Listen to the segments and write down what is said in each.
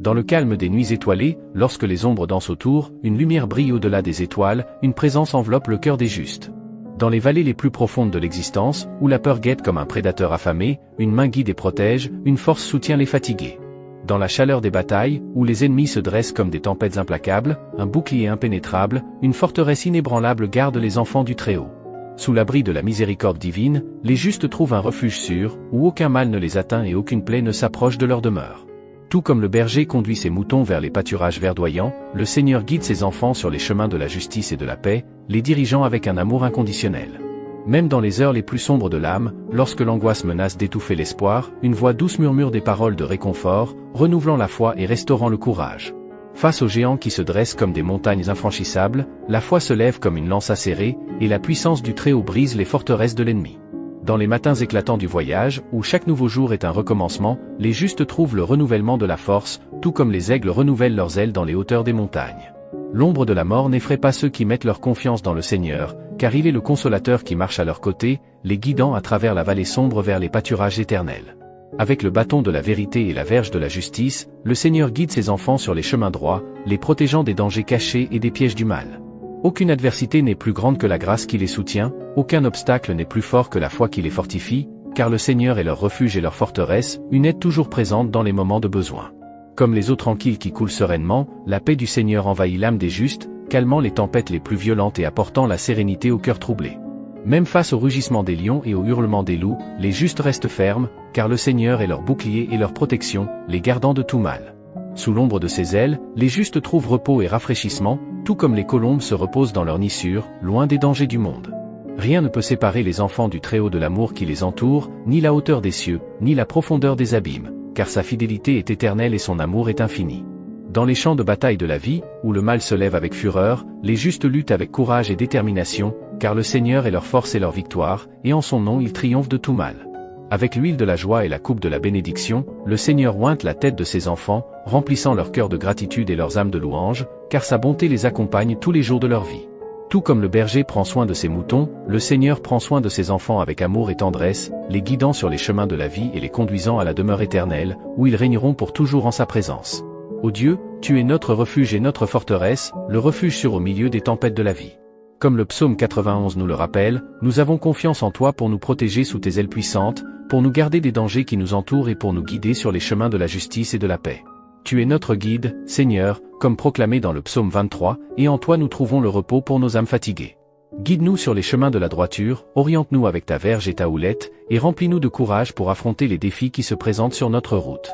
Dans le calme des nuits étoilées, lorsque les ombres dansent autour, une lumière brille au-delà des étoiles, une présence enveloppe le cœur des justes. Dans les vallées les plus profondes de l'existence, où la peur guette comme un prédateur affamé, une main guide et protège, une force soutient les fatigués. Dans la chaleur des batailles, où les ennemis se dressent comme des tempêtes implacables, un bouclier impénétrable, une forteresse inébranlable garde les enfants du Très-Haut. Sous l'abri de la miséricorde divine, les justes trouvent un refuge sûr, où aucun mal ne les atteint et aucune plaie ne s'approche de leur demeure. Tout comme le berger conduit ses moutons vers les pâturages verdoyants, le Seigneur guide ses enfants sur les chemins de la justice et de la paix, les dirigeant avec un amour inconditionnel. Même dans les heures les plus sombres de l'âme, lorsque l'angoisse menace d'étouffer l'espoir, une voix douce murmure des paroles de réconfort, renouvelant la foi et restaurant le courage. Face aux géants qui se dressent comme des montagnes infranchissables, la foi se lève comme une lance acérée, et la puissance du Très-Haut brise les forteresses de l'ennemi. Dans les matins éclatants du voyage, où chaque nouveau jour est un recommencement, les justes trouvent le renouvellement de la force, tout comme les aigles renouvellent leurs ailes dans les hauteurs des montagnes. L'ombre de la mort n'effraie pas ceux qui mettent leur confiance dans le Seigneur, car il est le consolateur qui marche à leur côté, les guidant à travers la vallée sombre vers les pâturages éternels. Avec le bâton de la vérité et la verge de la justice, le Seigneur guide ses enfants sur les chemins droits, les protégeant des dangers cachés et des pièges du mal. Aucune adversité n'est plus grande que la grâce qui les soutient, aucun obstacle n'est plus fort que la foi qui les fortifie, car le Seigneur est leur refuge et leur forteresse, une aide toujours présente dans les moments de besoin. Comme les eaux tranquilles qui coulent sereinement, la paix du Seigneur envahit l'âme des justes, calmant les tempêtes les plus violentes et apportant la sérénité au cœur troublé. Même face au rugissement des lions et au hurlement des loups, les justes restent fermes, car le Seigneur est leur bouclier et leur protection, les gardant de tout mal. Sous l'ombre de ses ailes, les justes trouvent repos et rafraîchissement, tout comme les colombes se reposent dans leur nissure, loin des dangers du monde. Rien ne peut séparer les enfants du Très-Haut de l'amour qui les entoure, ni la hauteur des cieux, ni la profondeur des abîmes, car sa fidélité est éternelle et son amour est infini. Dans les champs de bataille de la vie, où le mal se lève avec fureur, les justes luttent avec courage et détermination, car le Seigneur est leur force et leur victoire, et en son nom ils triomphent de tout mal. Avec l'huile de la joie et la coupe de la bénédiction, le Seigneur ointe la tête de ses enfants, remplissant leur cœur de gratitude et leurs âmes de louange, car sa bonté les accompagne tous les jours de leur vie. Tout comme le berger prend soin de ses moutons, le Seigneur prend soin de ses enfants avec amour et tendresse, les guidant sur les chemins de la vie et les conduisant à la demeure éternelle, où ils régneront pour toujours en sa présence. Ô Dieu, tu es notre refuge et notre forteresse, le refuge sûr au milieu des tempêtes de la vie. Comme le psaume 91 nous le rappelle, nous avons confiance en toi pour nous protéger sous tes ailes puissantes, pour nous garder des dangers qui nous entourent et pour nous guider sur les chemins de la justice et de la paix. Tu es notre guide, Seigneur, comme proclamé dans le psaume 23, et en toi nous trouvons le repos pour nos âmes fatiguées. Guide-nous sur les chemins de la droiture, oriente-nous avec ta verge et ta houlette, et remplis-nous de courage pour affronter les défis qui se présentent sur notre route.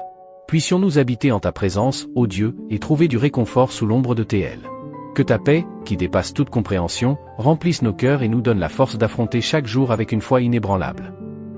Puissions-nous habiter en ta présence, ô Dieu, et trouver du réconfort sous l'ombre de tes ailes. Que ta paix, qui dépasse toute compréhension, remplisse nos cœurs et nous donne la force d'affronter chaque jour avec une foi inébranlable.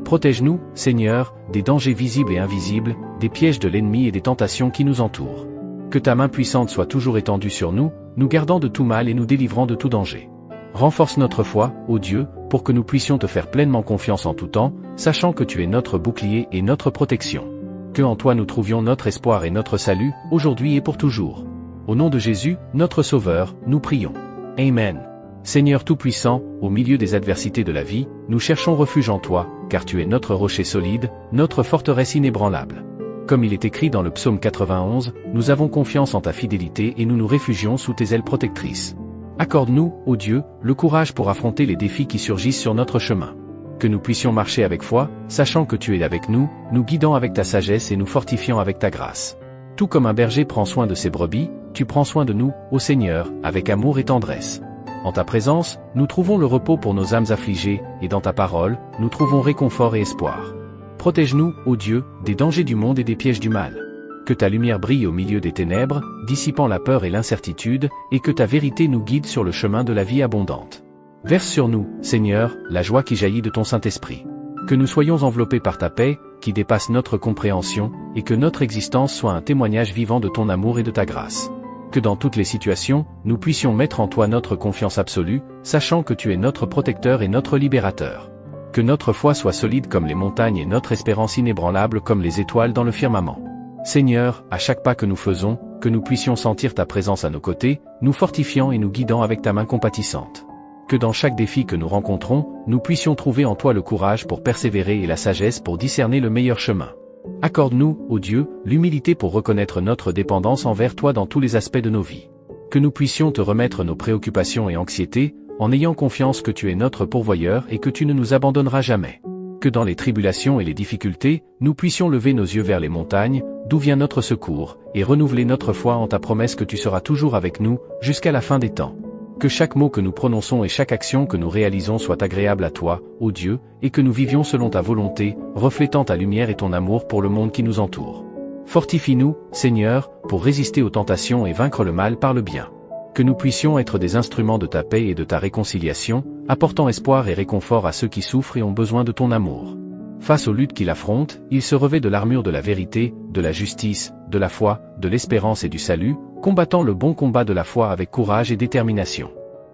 Protège-nous, Seigneur, des dangers visibles et invisibles, des pièges de l'ennemi et des tentations qui nous entourent. Que ta main puissante soit toujours étendue sur nous, nous gardant de tout mal et nous délivrant de tout danger. Renforce notre foi, ô Dieu, pour que nous puissions te faire pleinement confiance en tout temps, sachant que tu es notre bouclier et notre protection. Que en toi nous trouvions notre espoir et notre salut, aujourd'hui et pour toujours. Au nom de Jésus, notre Sauveur, nous prions. Amen. Seigneur Tout-Puissant, au milieu des adversités de la vie, nous cherchons refuge en toi, car tu es notre rocher solide, notre forteresse inébranlable. Comme il est écrit dans le psaume 91, nous avons confiance en ta fidélité et nous nous réfugions sous tes ailes protectrices. Accorde-nous, ô Dieu, le courage pour affronter les défis qui surgissent sur notre chemin. Que nous puissions marcher avec foi, sachant que tu es avec nous, nous guidant avec ta sagesse et nous fortifiant avec ta grâce. Tout comme un berger prend soin de ses brebis, tu prends soin de nous, ô Seigneur, avec amour et tendresse. En ta présence, nous trouvons le repos pour nos âmes affligées, et dans ta parole, nous trouvons réconfort et espoir. Protège-nous, ô Dieu, des dangers du monde et des pièges du mal. Que ta lumière brille au milieu des ténèbres, dissipant la peur et l'incertitude, et que ta vérité nous guide sur le chemin de la vie abondante. Verse sur nous, Seigneur, la joie qui jaillit de ton Saint-Esprit. Que nous soyons enveloppés par ta paix, qui dépasse notre compréhension, et que notre existence soit un témoignage vivant de ton amour et de ta grâce. Que dans toutes les situations, nous puissions mettre en toi notre confiance absolue, sachant que tu es notre protecteur et notre libérateur. Que notre foi soit solide comme les montagnes et notre espérance inébranlable comme les étoiles dans le firmament. Seigneur, à chaque pas que nous faisons, que nous puissions sentir ta présence à nos côtés, nous fortifiant et nous guidant avec ta main compatissante. Que dans chaque défi que nous rencontrons, nous puissions trouver en toi le courage pour persévérer et la sagesse pour discerner le meilleur chemin. Accorde-nous, ô Dieu, l'humilité pour reconnaître notre dépendance envers toi dans tous les aspects de nos vies. Que nous puissions te remettre nos préoccupations et anxiétés, en ayant confiance que tu es notre pourvoyeur et que tu ne nous abandonneras jamais. Que dans les tribulations et les difficultés, nous puissions lever nos yeux vers les montagnes, d'où vient notre secours, et renouveler notre foi en ta promesse que tu seras toujours avec nous, jusqu'à la fin des temps. Que chaque mot que nous prononçons et chaque action que nous réalisons soit agréable à toi, ô Dieu, et que nous vivions selon ta volonté, reflétant ta lumière et ton amour pour le monde qui nous entoure. Fortifie-nous, Seigneur, pour résister aux tentations et vaincre le mal par le bien. Que nous puissions être des instruments de ta paix et de ta réconciliation, apportant espoir et réconfort à ceux qui souffrent et ont besoin de ton amour. Face aux luttes qu'il affronte, il se revêt de l'armure de la vérité, de la justice, de la foi, de l'espérance et du salut, combattant le bon combat de la foi avec courage et détermination.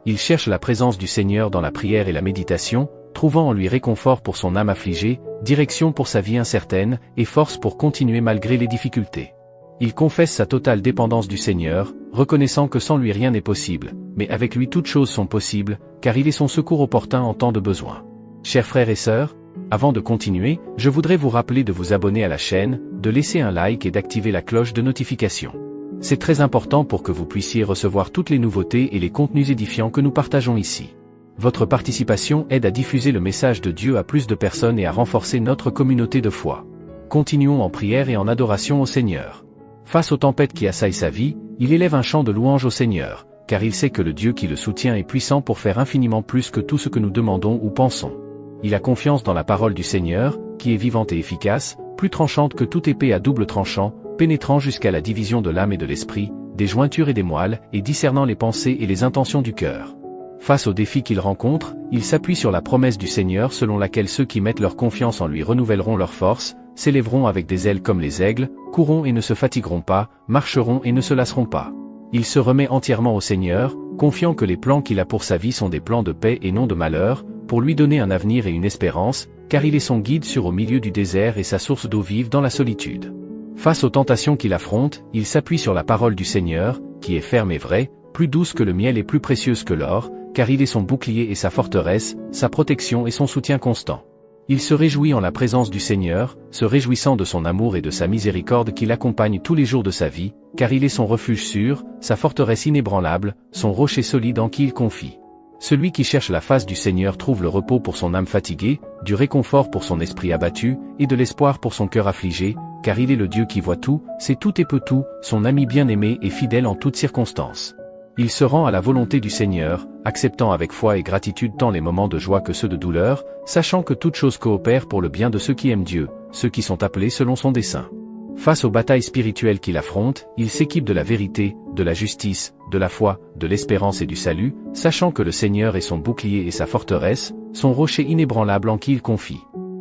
Il cherche la présence du Seigneur dans la prière et la méditation, trouvant en lui réconfort pour son âme affligée, direction pour sa vie incertaine, et force pour continuer malgré les difficultés. Il confesse sa totale dépendance du Seigneur, reconnaissant que sans lui rien n'est possible, mais avec lui toutes choses sont possibles, car il est son secours opportun en temps de besoin. Chers frères et sœurs, avant de continuer, je voudrais vous rappeler de vous abonner à la chaîne, de laisser un like et d'activer la cloche de notification. C'est très important pour que vous puissiez recevoir toutes les nouveautés et les contenus édifiants que nous partageons ici. Votre participation aide à diffuser le message de Dieu à plus de personnes et à renforcer notre communauté de foi. Continuons en prière et en adoration au Seigneur. Face aux tempêtes qui assaillent sa vie, il élève un chant de louange au Seigneur, car il sait que le Dieu qui le soutient est puissant pour faire infiniment plus que tout ce que nous demandons ou pensons. Il a confiance dans la parole du Seigneur, qui est vivante et efficace, plus tranchante que toute épée à double tranchant, pénétrant jusqu'à la division de l'âme et de l'esprit, des jointures et des moelles, et discernant les pensées et les intentions du cœur. Face aux défis qu'il rencontre, il s'appuie sur la promesse du Seigneur selon laquelle ceux qui mettent leur confiance en lui renouvelleront leur force, s'élèveront avec des ailes comme les aigles, courront et ne se fatigueront pas, marcheront et ne se lasseront pas. Il se remet entièrement au Seigneur, confiant que les plans qu'il a pour sa vie sont des plans de paix et non de malheur, pour lui donner un avenir et une espérance, car il est son guide au milieu du désert et sa source d'eau vive dans la solitude. Face aux tentations qu'il affronte, il s'appuie sur la parole du Seigneur, qui est ferme et vraie, plus douce que le miel et plus précieuse que l'or, car il est son bouclier et sa forteresse, sa protection et son soutien constant. Il se réjouit en la présence du Seigneur, se réjouissant de son amour et de sa miséricorde qui l'accompagne tous les jours de sa vie, car il est son refuge sûr, sa forteresse inébranlable, son rocher solide en qui il confie. Celui qui cherche la face du Seigneur trouve le repos pour son âme fatiguée, du réconfort pour son esprit abattu, et de l'espoir pour son cœur affligé, car il est le Dieu qui voit tout, sait tout et peut tout, son ami bien-aimé et fidèle en toutes circonstances. Il se rend à la volonté du Seigneur, acceptant avec foi et gratitude tant les moments de joie que ceux de douleur, sachant que toute chose coopère pour le bien de ceux qui aiment Dieu, ceux qui sont appelés selon son dessein. Face aux batailles spirituelles qu'il affronte, il s'équipe de la vérité, de la justice, de la foi, de l'espérance et du salut, sachant que le Seigneur est son bouclier et sa forteresse, son rocher inébranlable en qui il confie.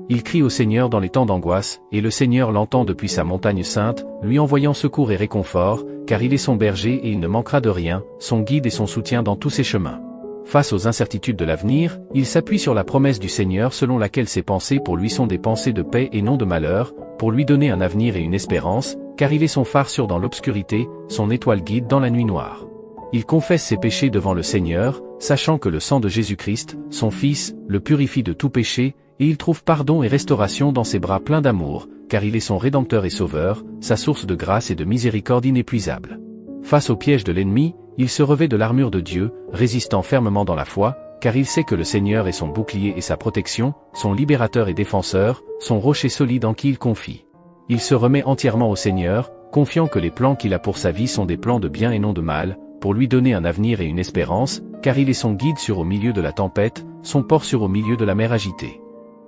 Il crie au Seigneur dans les temps d'angoisse, et le Seigneur l'entend depuis sa montagne sainte, lui envoyant secours et réconfort, car il est son berger et il ne manquera de rien, son guide et son soutien dans tous ses chemins. Face aux incertitudes de l'avenir, il s'appuie sur la promesse du Seigneur selon laquelle ses pensées pour lui sont des pensées de paix et non de malheur, pour lui donner un avenir et une espérance, car il est son phare sûr dans l'obscurité, son étoile guide dans la nuit noire. Il confesse ses péchés devant le Seigneur, sachant que le sang de Jésus-Christ, son Fils, le purifie de tout péché, et il trouve pardon et restauration dans ses bras pleins d'amour, car il est son Rédempteur et Sauveur, sa source de grâce et de miséricorde inépuisable. Face au piège de l'ennemi, il se revêt de l'armure de Dieu, résistant fermement dans la foi, car il sait que le Seigneur est son bouclier et sa protection, son libérateur et défenseur, son rocher solide en qui il confie. Il se remet entièrement au Seigneur, confiant que les plans qu'il a pour sa vie sont des plans de bien et non de mal, pour lui donner un avenir et une espérance, car il est son guide sûr au milieu de la tempête, son port sûr au milieu de la mer agitée.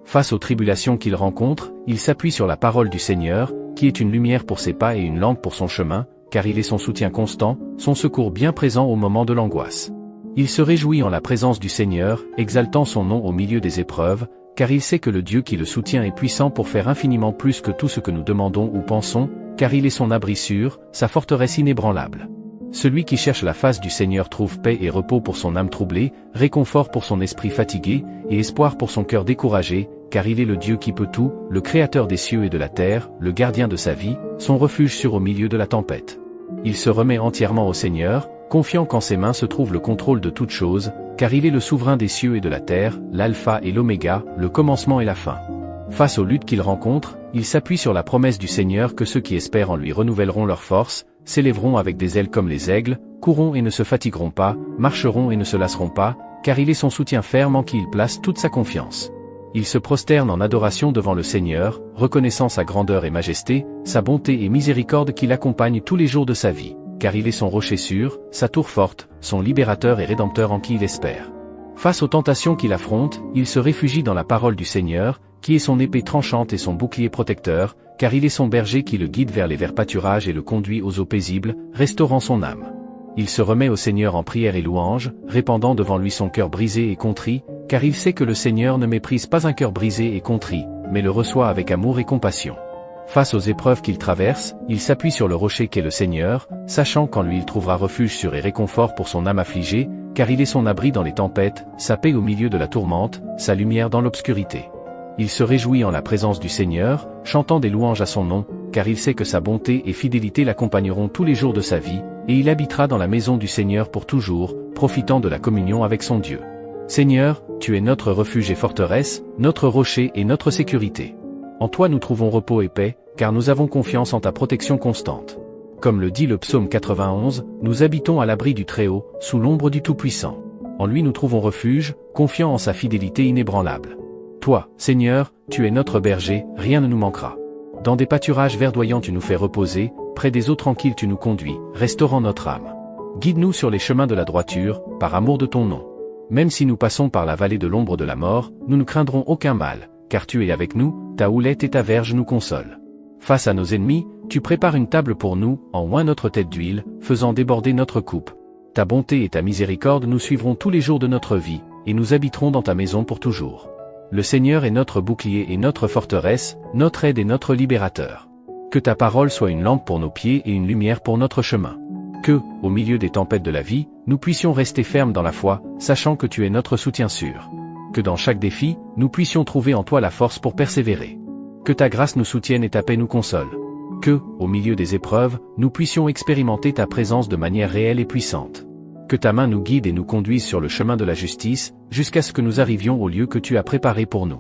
Face aux tribulations qu'il rencontre, il s'appuie sur la parole du Seigneur, qui est une lumière pour ses pas et une lampe pour son chemin, car il est son soutien constant, son secours bien présent au moment de l'angoisse. Il se réjouit en la présence du Seigneur, exaltant son nom au milieu des épreuves, car il sait que le Dieu qui le soutient est puissant pour faire infiniment plus que tout ce que nous demandons ou pensons, car il est son abri sûr, sa forteresse inébranlable. Celui qui cherche la face du Seigneur trouve paix et repos pour son âme troublée, réconfort pour son esprit fatigué, et espoir pour son cœur découragé, car il est le Dieu qui peut tout, le Créateur des cieux et de la terre, le gardien de sa vie, son refuge sûr au milieu de la tempête. Il se remet entièrement au Seigneur, confiant qu'en ses mains se trouve le contrôle de toutes choses, car il est le souverain des cieux et de la terre, l'alpha et l'oméga, le commencement et la fin. Face aux luttes qu'il rencontre, Il s'appuie sur la promesse du Seigneur que ceux qui espèrent en lui renouvelleront leur force, s'élèveront avec des ailes comme les aigles, courront et ne se fatigueront pas, marcheront et ne se lasseront pas, car il est son soutien ferme en qui il place toute sa confiance. Il se prosterne en adoration devant le Seigneur, reconnaissant sa grandeur et majesté, sa bonté et miséricorde qui l'accompagnent tous les jours de sa vie, car il est son rocher sûr, sa tour forte, son libérateur et rédempteur en qui il espère. Face aux tentations qu'il affronte, il se réfugie dans la parole du Seigneur, qui est son épée tranchante et son bouclier protecteur, car il est son berger qui le guide vers les verts pâturages et le conduit aux eaux paisibles, restaurant son âme. Il se remet au Seigneur en prière et louange, répandant devant lui son cœur brisé et contrit, car il sait que le Seigneur ne méprise pas un cœur brisé et contrit, mais le reçoit avec amour et compassion. Face aux épreuves qu'il traverse, il s'appuie sur le rocher qu'est le Seigneur, sachant qu'en lui il trouvera refuge sûr et réconfort pour son âme affligée, car il est son abri dans les tempêtes, sa paix au milieu de la tourmente, sa lumière dans l'obscurité. Il se réjouit en la présence du Seigneur, chantant des louanges à son nom, car il sait que sa bonté et fidélité l'accompagneront tous les jours de sa vie, et il habitera dans la maison du Seigneur pour toujours, profitant de la communion avec son Dieu. Seigneur, tu es notre refuge et forteresse, notre rocher et notre sécurité. En toi nous trouvons repos et paix, car nous avons confiance en ta protection constante. Comme le dit le psaume 91, nous habitons à l'abri du Très-Haut, sous l'ombre du Tout-Puissant. En lui nous trouvons refuge, confiant en sa fidélité inébranlable. Toi, Seigneur, tu es notre berger, rien ne nous manquera. Dans des pâturages verdoyants tu nous fais reposer, près des eaux tranquilles tu nous conduis, restaurant notre âme. Guide-nous sur les chemins de la droiture, par amour de ton nom. Même si nous passons par la vallée de l'ombre de la mort, nous ne craindrons aucun mal, car tu es avec nous, ta houlette et ta verge nous consolent. Face à nos ennemis, tu prépares une table pour nous, en oint notre tête d'huile, faisant déborder notre coupe. Ta bonté et ta miséricorde nous suivront tous les jours de notre vie, et nous habiterons dans ta maison pour toujours. Le Seigneur est notre bouclier et notre forteresse, notre aide et notre libérateur. Que ta parole soit une lampe pour nos pieds et une lumière pour notre chemin. Que, au milieu des tempêtes de la vie, nous puissions rester fermes dans la foi, sachant que tu es notre soutien sûr. Que dans chaque défi, nous puissions trouver en toi la force pour persévérer. Que ta grâce nous soutienne et ta paix nous console. Que, au milieu des épreuves, nous puissions expérimenter ta présence de manière réelle et puissante. Que ta main nous guide et nous conduise sur le chemin de la justice, jusqu'à ce que nous arrivions au lieu que tu as préparé pour nous.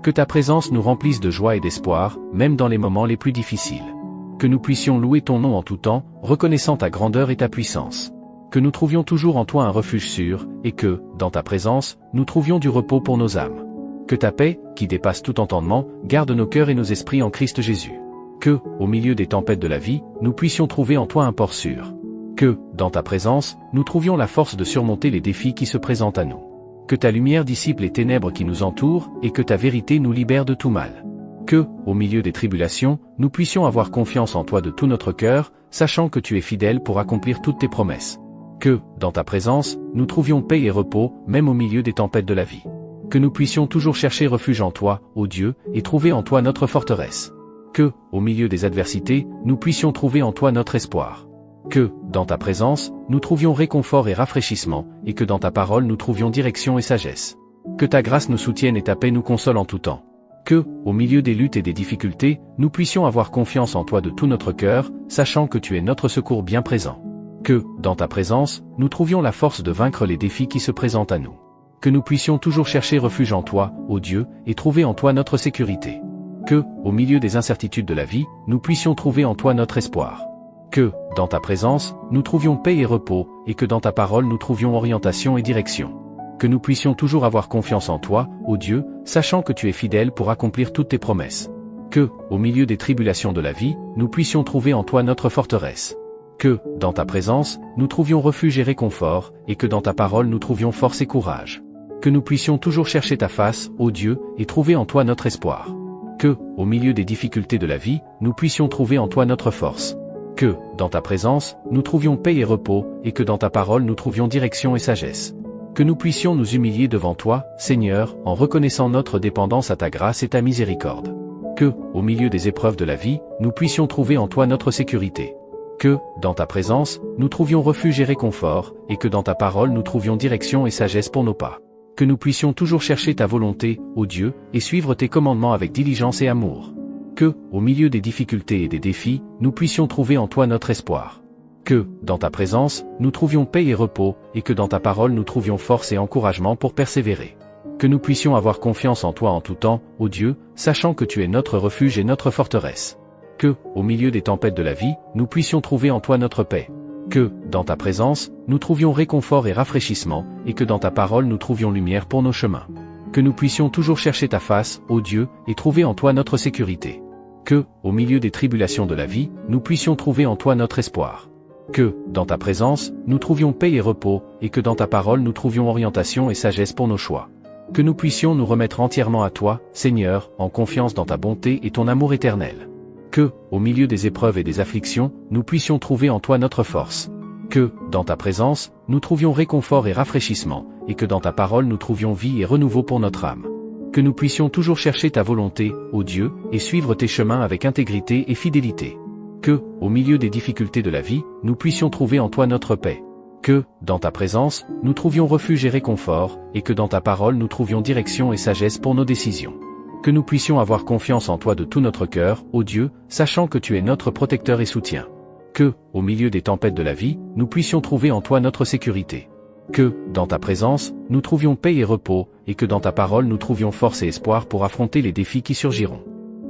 Que ta présence nous remplisse de joie et d'espoir, même dans les moments les plus difficiles. Que nous puissions louer ton nom en tout temps, reconnaissant ta grandeur et ta puissance. Que nous trouvions toujours en toi un refuge sûr, et que, dans ta présence, nous trouvions du repos pour nos âmes. Que ta paix, qui dépasse tout entendement, garde nos cœurs et nos esprits en Christ Jésus. Que, au milieu des tempêtes de la vie, nous puissions trouver en toi un port sûr. Que, dans ta présence, nous trouvions la force de surmonter les défis qui se présentent à nous. Que ta lumière dissipe les ténèbres qui nous entourent, et que ta vérité nous libère de tout mal. Que, au milieu des tribulations, nous puissions avoir confiance en toi de tout notre cœur, sachant que tu es fidèle pour accomplir toutes tes promesses. Que, dans ta présence, nous trouvions paix et repos, même au milieu des tempêtes de la vie. Que nous puissions toujours chercher refuge en toi, ô Dieu, et trouver en toi notre forteresse. Que, au milieu des adversités, nous puissions trouver en toi notre espoir. Que, dans ta présence, nous trouvions réconfort et rafraîchissement, et que dans ta parole nous trouvions direction et sagesse. Que ta grâce nous soutienne et ta paix nous console en tout temps. Que, au milieu des luttes et des difficultés, nous puissions avoir confiance en toi de tout notre cœur, sachant que tu es notre secours bien présent. Que, dans ta présence, nous trouvions la force de vaincre les défis qui se présentent à nous. Que nous puissions toujours chercher refuge en toi, ô Dieu, et trouver en toi notre sécurité. Que, au milieu des incertitudes de la vie, nous puissions trouver en toi notre espoir. Que, dans ta présence, nous trouvions paix et repos, et que dans ta parole nous trouvions orientation et direction. Que nous puissions toujours avoir confiance en toi, ô Dieu, sachant que tu es fidèle pour accomplir toutes tes promesses. Que, au milieu des tribulations de la vie, nous puissions trouver en toi notre forteresse. Que, dans ta présence, nous trouvions refuge et réconfort, et que dans ta parole nous trouvions force et courage. Que nous puissions toujours chercher ta face, ô Dieu, et trouver en toi notre espoir. Que, au milieu des difficultés de la vie, nous puissions trouver en toi notre force. Que, dans ta présence, nous trouvions paix et repos, et que dans ta parole nous trouvions direction et sagesse. Que nous puissions nous humilier devant toi, Seigneur, en reconnaissant notre dépendance à ta grâce et ta miséricorde. Que, au milieu des épreuves de la vie, nous puissions trouver en toi notre sécurité. Que, dans ta présence, nous trouvions refuge et réconfort, et que dans ta parole nous trouvions direction et sagesse pour nos pas. Que nous puissions toujours chercher ta volonté, ô Dieu, et suivre tes commandements avec diligence et amour. Que, au milieu des difficultés et des défis, nous puissions trouver en toi notre espoir. Que, dans ta présence, nous trouvions paix et repos, et que dans ta parole nous trouvions force et encouragement pour persévérer. Que nous puissions avoir confiance en toi en tout temps, ô Dieu, sachant que tu es notre refuge et notre forteresse. Que, au milieu des tempêtes de la vie, nous puissions trouver en toi notre paix. Que, dans ta présence, nous trouvions réconfort et rafraîchissement, et que dans ta parole nous trouvions lumière pour nos chemins. Que nous puissions toujours chercher ta face, ô Dieu, et trouver en toi notre sécurité. Que, au milieu des tribulations de la vie, nous puissions trouver en toi notre espoir. Que, dans ta présence, nous trouvions paix et repos, et que dans ta parole nous trouvions orientation et sagesse pour nos choix. Que nous puissions nous remettre entièrement à toi, Seigneur, en confiance dans ta bonté et ton amour éternel. Que, au milieu des épreuves et des afflictions, nous puissions trouver en toi notre force. Que, dans ta présence, nous trouvions réconfort et rafraîchissement, et que dans ta parole nous trouvions vie et renouveau pour notre âme. Que nous puissions toujours chercher ta volonté, ô Dieu, et suivre tes chemins avec intégrité et fidélité. Que, au milieu des difficultés de la vie, nous puissions trouver en toi notre paix. Que, dans ta présence, nous trouvions refuge et réconfort, et que dans ta parole nous trouvions direction et sagesse pour nos décisions. Que nous puissions avoir confiance en toi de tout notre cœur, ô Dieu, sachant que tu es notre protecteur et soutien. Que, au milieu des tempêtes de la vie, nous puissions trouver en toi notre sécurité. Que, dans ta présence, nous trouvions paix et repos, et que dans ta parole nous trouvions force et espoir pour affronter les défis qui surgiront.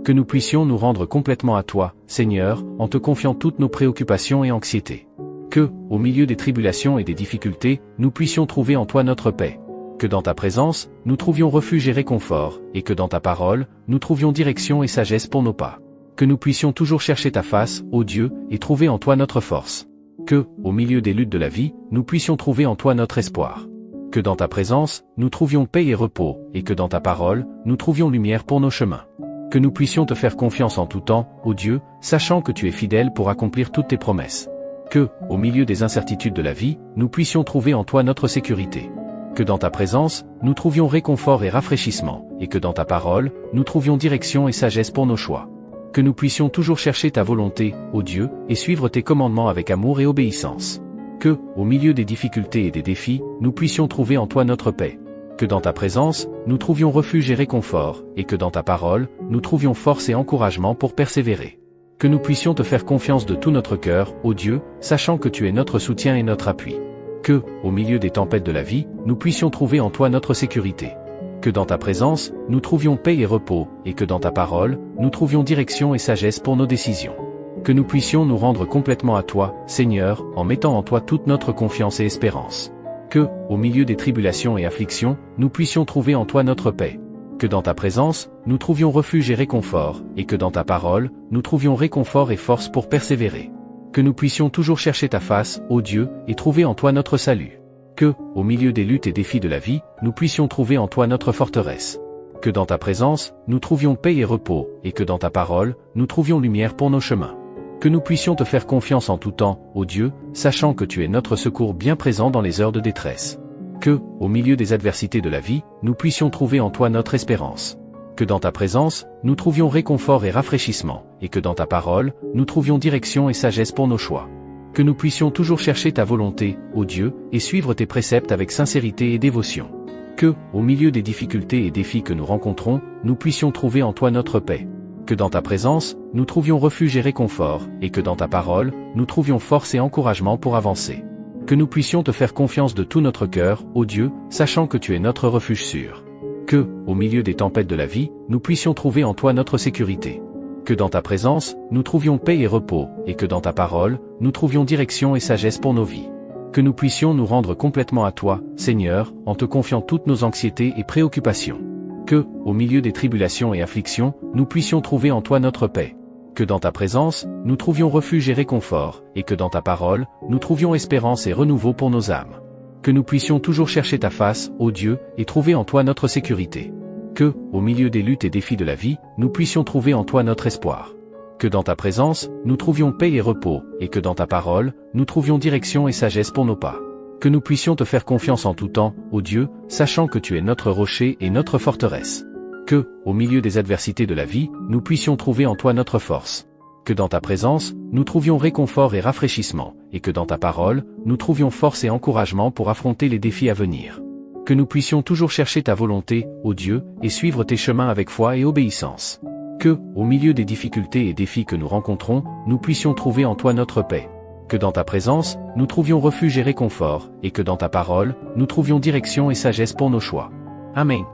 Que nous puissions nous rendre complètement à toi, Seigneur, en te confiant toutes nos préoccupations et anxiétés. Que, au milieu des tribulations et des difficultés, nous puissions trouver en toi notre paix. Que dans ta présence, nous trouvions refuge et réconfort, et que dans ta parole, nous trouvions direction et sagesse pour nos pas. Que nous puissions toujours chercher ta face, ô Dieu, et trouver en toi notre force. Que, au milieu des luttes de la vie, nous puissions trouver en toi notre espoir. Que dans ta présence, nous trouvions paix et repos, et que dans ta parole, nous trouvions lumière pour nos chemins. Que nous puissions te faire confiance en tout temps, ô Dieu, sachant que tu es fidèle pour accomplir toutes tes promesses. Que, au milieu des incertitudes de la vie, nous puissions trouver en toi notre sécurité. Que dans ta présence, nous trouvions réconfort et rafraîchissement, et que dans ta parole, nous trouvions direction et sagesse pour nos choix. Que nous puissions toujours chercher ta volonté, ô Dieu, et suivre tes commandements avec amour et obéissance. Que, au milieu des difficultés et des défis, nous puissions trouver en toi notre paix. Que dans ta présence, nous trouvions refuge et réconfort, et que dans ta parole, nous trouvions force et encouragement pour persévérer. Que nous puissions te faire confiance de tout notre cœur, ô Dieu, sachant que tu es notre soutien et notre appui. Que, au milieu des tempêtes de la vie, nous puissions trouver en toi notre sécurité. Que dans ta présence, nous trouvions paix et repos, et que dans ta parole, nous trouvions direction et sagesse pour nos décisions. Que nous puissions nous rendre complètement à toi, Seigneur, en mettant en toi toute notre confiance et espérance. Que, au milieu des tribulations et afflictions, nous puissions trouver en toi notre paix. Que dans ta présence, nous trouvions refuge et réconfort, et que dans ta parole, nous trouvions réconfort et force pour persévérer. Que nous puissions toujours chercher ta face, ô Dieu, et trouver en toi notre salut. Que, au milieu des luttes et défis de la vie, nous puissions trouver en toi notre forteresse. Que dans ta présence, nous trouvions paix et repos, et que dans ta parole, nous trouvions lumière pour nos chemins. Que nous puissions te faire confiance en tout temps, ô Dieu, sachant que tu es notre secours bien présent dans les heures de détresse. Que, au milieu des adversités de la vie, nous puissions trouver en toi notre espérance. Que dans ta présence, nous trouvions réconfort et rafraîchissement, et que dans ta parole, nous trouvions direction et sagesse pour nos choix. Que nous puissions toujours chercher ta volonté, ô Dieu, et suivre tes préceptes avec sincérité et dévotion. Que, au milieu des difficultés et défis que nous rencontrons, nous puissions trouver en toi notre paix. Que dans ta présence, nous trouvions refuge et réconfort, et que dans ta parole, nous trouvions force et encouragement pour avancer. Que nous puissions te faire confiance de tout notre cœur, ô Dieu, sachant que tu es notre refuge sûr. Que, au milieu des tempêtes de la vie, nous puissions trouver en toi notre sécurité. Que dans ta présence, nous trouvions paix et repos, et que dans ta parole, nous trouvions direction et sagesse pour nos vies. Que nous puissions nous rendre complètement à toi, Seigneur, en te confiant toutes nos anxiétés et préoccupations. Que, au milieu des tribulations et afflictions, nous puissions trouver en toi notre paix. Que dans ta présence, nous trouvions refuge et réconfort, et que dans ta parole, nous trouvions espérance et renouveau pour nos âmes. Que nous puissions toujours chercher ta face, ô Dieu, et trouver en toi notre sécurité. Que, au milieu des luttes et défis de la vie, nous puissions trouver en toi notre espoir. Que dans ta présence, nous trouvions paix et repos, et que dans ta parole, nous trouvions direction et sagesse pour nos pas. Que nous puissions te faire confiance en tout temps, ô Dieu, sachant que tu es notre rocher et notre forteresse. Que, au milieu des adversités de la vie, nous puissions trouver en toi notre force. Que dans ta présence, nous trouvions réconfort et rafraîchissement, et que dans ta parole, nous trouvions force et encouragement pour affronter les défis à venir. Que nous puissions toujours chercher ta volonté, ô Dieu, et suivre tes chemins avec foi et obéissance. Que, au milieu des difficultés et défis que nous rencontrons, nous puissions trouver en toi notre paix. Que dans ta présence, nous trouvions refuge et réconfort, et que dans ta parole, nous trouvions direction et sagesse pour nos choix. Amen.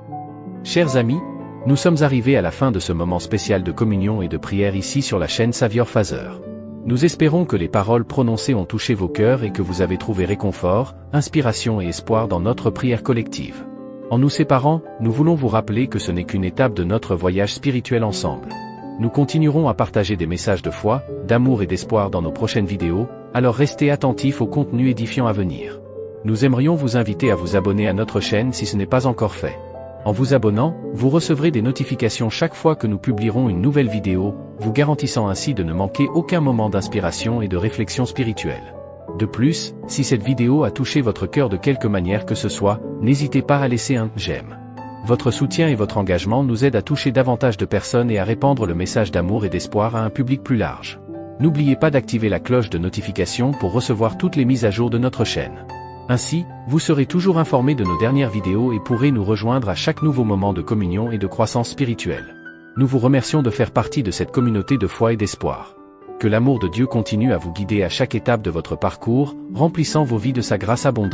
Chers amis, nous sommes arrivés à la fin de ce moment spécial de communion et de prière ici sur la chaîne Savior Father. Nous espérons que les paroles prononcées ont touché vos cœurs et que vous avez trouvé réconfort, inspiration et espoir dans notre prière collective. En nous séparant, nous voulons vous rappeler que ce n'est qu'une étape de notre voyage spirituel ensemble. Nous continuerons à partager des messages de foi, d'amour et d'espoir dans nos prochaines vidéos, alors restez attentifs au contenu édifiant à venir. Nous aimerions vous inviter à vous abonner à notre chaîne si ce n'est pas encore fait. En vous abonnant, vous recevrez des notifications chaque fois que nous publierons une nouvelle vidéo, vous garantissant ainsi de ne manquer aucun moment d'inspiration et de réflexion spirituelle. De plus, si cette vidéo a touché votre cœur de quelque manière que ce soit, n'hésitez pas à laisser un « j'aime ». Votre soutien et votre engagement nous aident à toucher davantage de personnes et à répandre le message d'amour et d'espoir à un public plus large. N'oubliez pas d'activer la cloche de notification pour recevoir toutes les mises à jour de notre chaîne. Ainsi, vous serez toujours informé de nos dernières vidéos et pourrez nous rejoindre à chaque nouveau moment de communion et de croissance spirituelle. Nous vous remercions de faire partie de cette communauté de foi et d'espoir. Que l'amour de Dieu continue à vous guider à chaque étape de votre parcours, remplissant vos vies de sa grâce abondante.